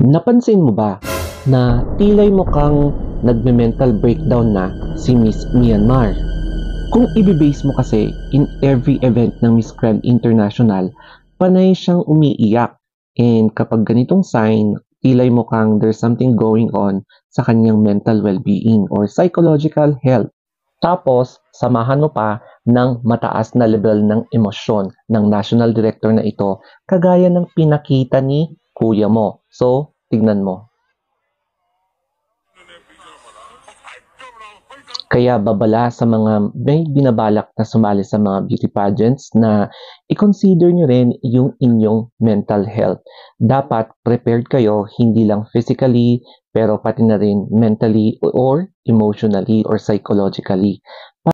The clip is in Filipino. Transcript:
Napansin mo ba na tilay mukhang nagme-mental breakdown na si Miss Myanmar? Kung ibibase mo kasi in every event ng Miss Grand International, panay siyang umiiyak. And kapag ganitong sign, tilay mukhang there's something going on sa kanyang mental well-being or psychological health. Tapos, samahan mo pa ng mataas na level ng emosyon ng national director na ito, kagaya ng pinakita ni kuya mo. So, tignan mo. Kaya babala sa mga may binabalak na sumali sa mga beauty pageants na i-consider nyo rin yung inyong mental health. Dapat prepared kayo hindi lang physically pero pati na rin mentally or emotionally or psychologically.